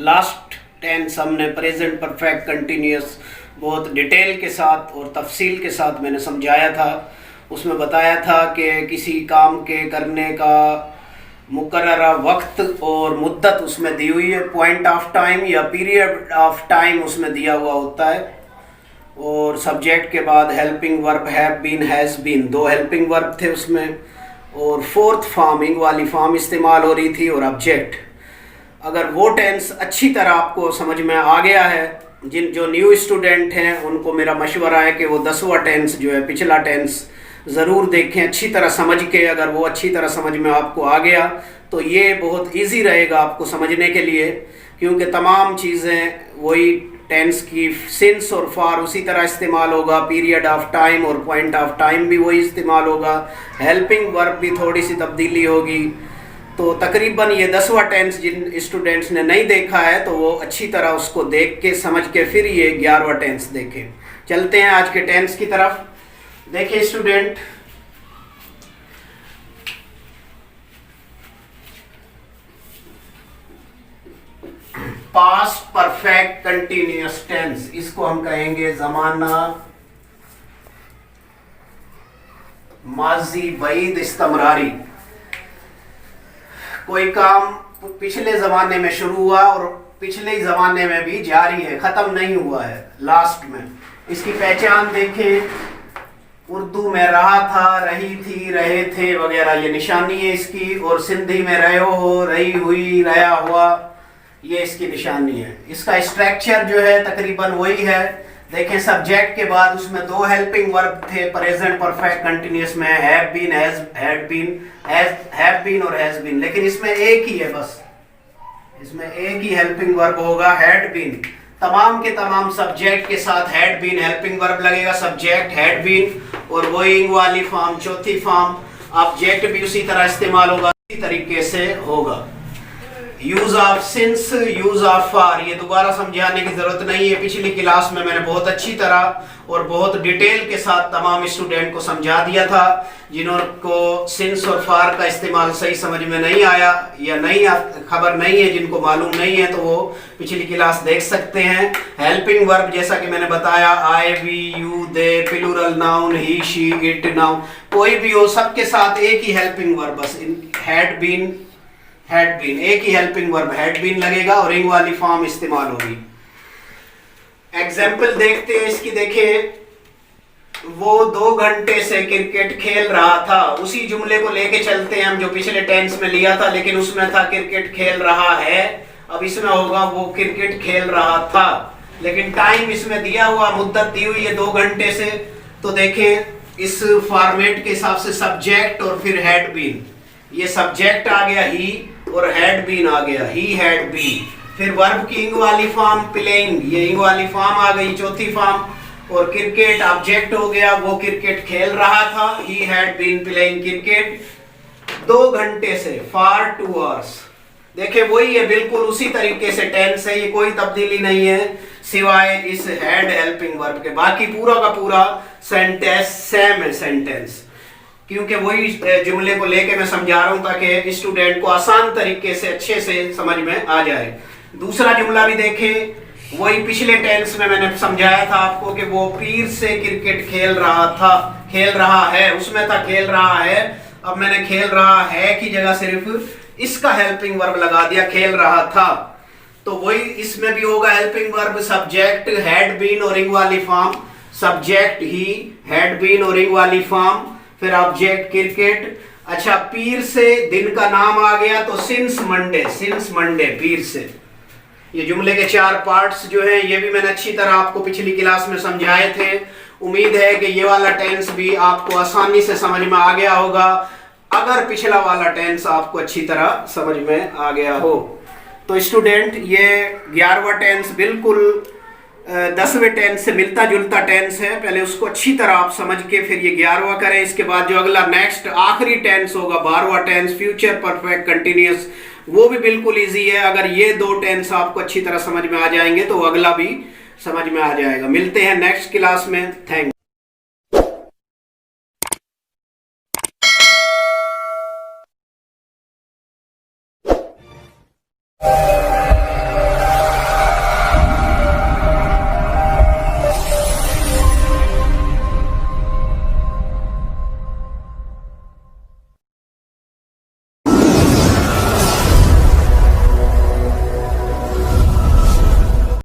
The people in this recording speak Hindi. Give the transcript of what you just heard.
लास्ट टेंस हमने प्रेजेंट परफेक्ट कंटिन्यूअस बहुत डिटेल के साथ और तफसील के साथ मैंने समझाया था। उसमें बताया था कि किसी काम के करने का मुकर्ररा वक्त और मुद्दत उसमें दी हुई है, पॉइंट ऑफ टाइम या पीरियड ऑफ टाइम उसमें दिया हुआ होता है। और सब्जेक्ट के बाद helping verb have been has been, दो हेल्पिंग वर्ब थे उसमें, और फोर्थ फॉर्मिंग वाली फॉर्म इस्तेमाल हो रही थी और ऑब्जेक्ट। अगर वो टेंस अच्छी तरह आपको समझ में आ गया है, जो न्यू स्टूडेंट हैं उनको मेरा मशवरा है कि वो 10वां टेंस जो है पिछला टेंस ज़रूर देखें अच्छी तरह समझ के। अगर वो अच्छी तरह समझ में आपको आ गया तो ये बहुत इजी रहेगा आपको समझने के लिए, क्योंकि तमाम चीज़ें वही टेंस की सिंस और फॉर उसी तरह इस्तेमाल होगा, पीरियड ऑफ टाइम और पॉइंट ऑफ टाइम भी वही इस्तेमाल होगा, हेल्पिंग वर्ब भी थोड़ी सी तब्दीली होगी। तो तकरीबन ये 10वां टेंस जिन स्टूडेंट्स ने नहीं देखा है तो वो अच्छी तरह उसको देख के समझ के फिर ये 11वां टेंस देखें। चलते हैं आज के टेंस की तरफ। देखिए student, past perfect continuous tense, इसको हम कहेंगे ज़माना माजी बईद इस्तमरारी। कोई काम पिछले ज़माने में शुरू हुआ और पिछले ज़माने में भी जारी है, ख़त्म नहीं हुआ है लास्ट में। इसकी पहचान देखें, उर्दू में रहा था, रही थी, रहे थे वगैरह ये निशानी है इसकी, और सिंधी में रहो हो, रही हुई, रहा हुआ, ये इसकी निशानी है। इसका स्ट्रक्चर जो है तकरीबन वही है। देखें सब्जेक्ट के बाद उसमें दो हेल्पिंग वर्ब थे प्रेजेंट परफेक्ट कंटिन्यूअस में, have been, had been, have been और हैज बीन, लेकिन इसमें एक ही है, बस इसमें एक ही हेल्पिंग वर्ब होगा, हैड बीन। तमाम के तमाम सब्जेक्ट के साथ हैड बीन हेल्पिंग वर्ब लगेगा, सब्जेक्ट हैड बीन, और वही वाली फॉर्म चौथी फॉर्म ऑब्जेक्ट भी उसी तरह इस्तेमाल होगा, इसी तरीके से होगा। Use of since, use of for, ये दोबारा समझाने की जरूरत नहीं है, पिछली क्लास में मैंने बहुत अच्छी तरह और बहुत डिटेल के साथ तमाम स्टूडेंट को समझा दिया था। जिनको सिंस और फॉर का इस्तेमाल सही समझ में नहीं आया या नहीं खबर नहीं है, जिनको मालूम नहीं है, तो वो पिछली क्लास देख सकते हैं। हेल्पिंग वर्ब जैसा कि मैंने बताया, I, we, you, they, plural noun, he, she, it noun, कोई भी हो, सबके साथ एक ही हेल्पिंग वर्ब, बस हैड बीन, हैड बीन, एक ही हेल्पिंग वर्ब हैड बीन लगेगा और रिंग वाली फॉर्म इस्तेमाल होगी। एग्जाम्पल देखते हैं इसकी। देखें, वो 2 घंटे से क्रिकेट खेल रहा था, उसी जुमले को लेके चलते हैं हम जो पिछले टेंस में लिया था, लेकिन उसमें था क्रिकेट खेल रहा है, अब इसमें होगा वो क्रिकेट खेल रहा था, लेकिन टाइम इसमें दिया हुआ, मुद्दत दी हुई है 2 घंटे से। तो देखें इस फॉर्मेट के हिसाब से सब्जेक्ट और फिर हैड बीन, ये सब्जेक्ट आ गया ही और हैड बीन आ गया, ही हैड बीन। फिर वर्ब की इंग वाली फॉर्म प्लेइंग, ये इंग वाली फॉर्म आ गई चौथी फॉर्म, और क्रिकेट ऑब्जेक्ट हो गया, वो क्रिकेट खेल रहा था, he had been playing cricket 2 घंटे से, फॉर 2 आवर्स। देखिए वही है, बिल्कुल उसी तरीके से टेंस है, ये कोई तब्दीली नहीं है सिवाय इस हैड हेल्पिंग वर्ब के, बाकी पूरा का पूरा सेंटेंस सेम है सेंटेंस, क्योंकि वही जुमले को लेके मैं समझा रहा हूं ताकि स्टूडेंट को आसान तरीके से अच्छे से समझ में आ जाए। दूसरा जुमला भी देखें, वही पिछले टेंस में मैंने समझाया था आपको कि वो पीर से क्रिकेट खेल रहा था, खेल रहा है, उसमें था खेल रहा है, अब मैंने खेल रहा है की जगह सिर्फ इसका हेल्पिंग वर्ब लगा दिया, खेल रहा था। तो वही इसमें भी होगा helping verb, subject had been और रिंग वाली फॉर्म, सब्जेक्ट ही, हैड बीन और रिंग वाली फॉर्म, फिर ऑब्जेक्ट क्रिकेट। अच्छा, पीर से दिन का नाम आ गया तो सिंस मंडे पीर से। ये जुमले के 4 पार्ट्स जो हैं ये भी मैंने अच्छी तरह आपको पिछली क्लास में समझाए थे। उम्मीद है कि ये वाला टेंस भी आपको आसानी से समझ में आ गया होगा, अगर पिछला वाला टेंस आपको अच्छी तरह समझ में आ गया हो। तो स्टूडेंट, ये 11वां टेंस बिल्कुल 10वें टेंस से मिलता जुलता टेंस है, पहले उसको अच्छी तरह आप समझ के फिर ये 11वां करें। इसके बाद जो अगला नेक्स्ट आखिरी टेंस होगा 12वां टेंस फ्यूचर परफेक्ट कंटिन्यूअस, वो भी बिल्कुल इजी है। अगर ये 2 टेंस आपको अच्छी तरह समझ में आ जाएंगे तो अगला भी समझ में आ जाएगा। मिलते हैं नेक्स्ट क्लास में। थैंक